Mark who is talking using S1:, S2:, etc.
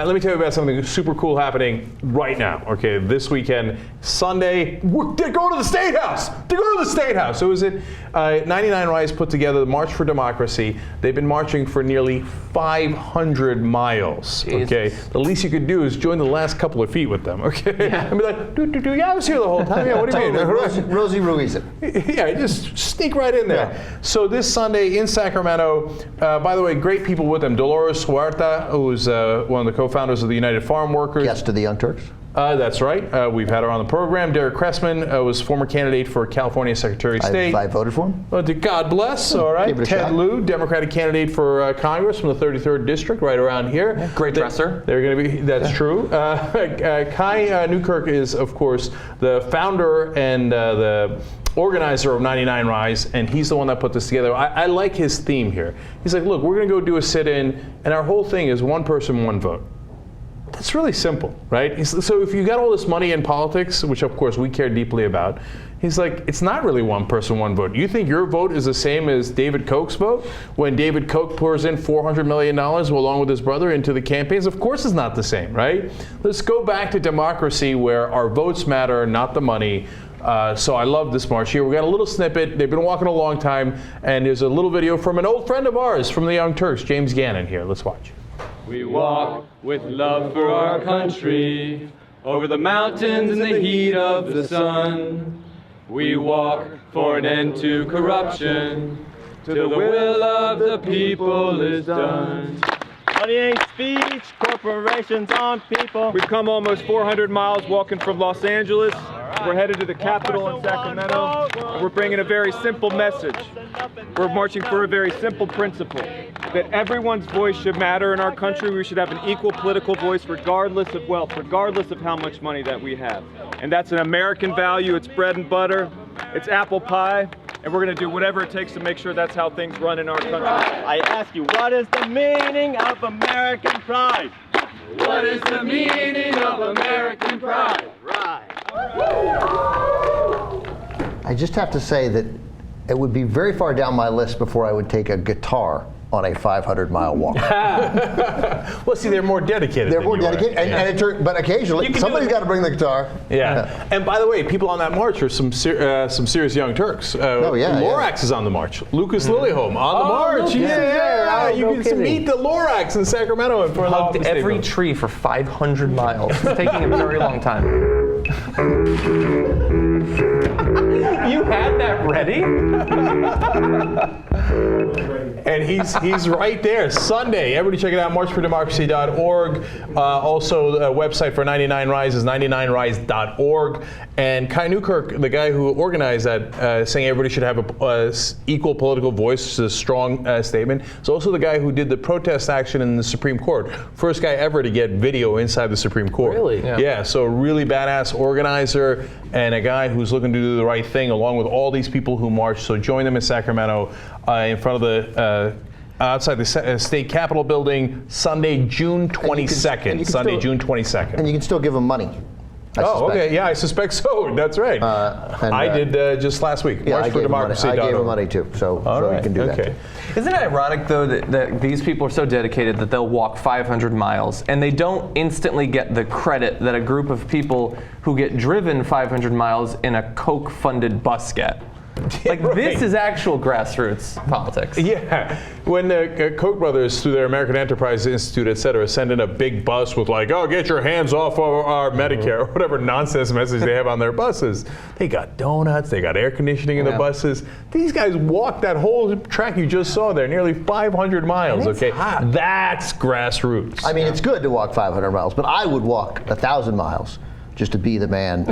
S1: Let me tell you about something super cool happening right now. Okay, this weekend, Sunday, they're going to the State House. They're going to the State House. So is it 99 Rise put together the March for Democracy. They've been marching for nearly 500 miles. Jesus. Okay, the least you could do is join the last couple of feet with them. Okay, yeah. And be like, yeah, I was here the whole time. Yeah, what do you mean?
S2: Rosie Ruiz it.
S1: Yeah, just sneak right in there. Yeah. So this Sunday in Sacramento, by the way, great people with them. Dolores Huerta, who is one of the co-founders of the United Farm Workers.
S2: Guest to the Young Turks.
S1: That's right. We've had her on the program. Derek Cressman was former candidate for California Secretary of State.
S2: I voted for him.
S1: God bless. All right. Ted Lieu, Democratic candidate for Congress from the 33rd District, right around here.
S3: Yeah, great dresser.
S1: They're going to be. That's true. Kai Newkirk is, of course, the founder and the organizer of 99 Rise, and he's the one that put this together. I like his theme here. He's like, look, we're going to go do a sit-in, and our whole thing is one person, one vote. That's really simple, right? So if you got all this money in politics, which of course we care deeply about, he's like, it's not really one person, one vote. You think your vote is the same as David Koch's vote? When David Koch pours in $400 million along with his brother into the campaigns, of course it's not the same, right? Let's go back to democracy where our votes matter, not the money. So I love this march here. We got a little snippet. They've been walking a long time, and there's a little video from an old friend of ours from the Young Turks, James Gannon here. Let's watch.
S4: We walk with love for our country, over the mountains in the heat of the sun. We walk for an end to corruption, till the will of the people is done.
S5: Money ain't speech, corporations on people.
S6: We've come almost 400 miles walking from Los Angeles. We're headed to the Capitol in Sacramento. And we're bringing a very simple message. We're marching for a very simple principle, that everyone's voice should matter in our country. We should have an equal political voice regardless of wealth, regardless of how much money that we have. And that's an American value. It's bread and butter. It's apple pie. And we're going to do whatever it takes to make sure that's how things run in our country.
S5: I ask you, what is the meaning of American pride?
S4: What is the meaning of American pride?
S5: Right.
S2: I just have to say that it would be very far down my list before I would take a guitar on a 500-mile walk.
S1: Well, see, they're more dedicated.
S2: They're more dedicated, but occasionally somebody's got to bring the guitar.
S1: Yeah. And by the way, people on that march are some serious Young Turks. Lorax is on the march. Lucas Liljeholm on the march. You can meet the Lorax in Sacramento in front of
S3: every tree for 500 miles. It's taking a very long time. You had that ready?
S1: And he's right there. Sunday. Everybody check it out, marchfordemocracy.org. Also, the website for 99 Rise is 99rise.org. And Kai Newkirk, the guy who organized that, saying everybody should have a equal political voice, which is a strong statement. It's also the guy who did the protest action in the Supreme Court. First guy ever to get video inside the Supreme Court.
S3: Really?
S1: Yeah, so a really badass organizer and a guy who's looking to do the right thing along with all these people who marched. So join them in Sacramento in front of the outside the state capitol building, Sunday, June 22nd. June 22nd.
S2: And you can still give them money.
S1: Okay. Yeah, I suspect so. That's right. I did just last week.
S2: Yeah, I gave them money too, so you can do that too.
S3: Isn't it ironic, though, that these people are so dedicated that they'll walk 500 miles and they don't instantly get the credit that a group of people who get driven 500 miles in a Koch-funded bus get? Like, this is actual grassroots politics.
S1: Yeah. When the Koch brothers, through their American Enterprise Institute, et cetera, send in a big bus with like, oh, get your hands off of our Medicare, or whatever nonsense message they have on their buses. They got donuts, they got air conditioning in the buses. These guys walked that whole track you just saw there, nearly 500 miles, okay? Hot. That's grassroots.
S2: I mean, it's good to walk 500 miles, but I would walk 1,000 miles just to be the man.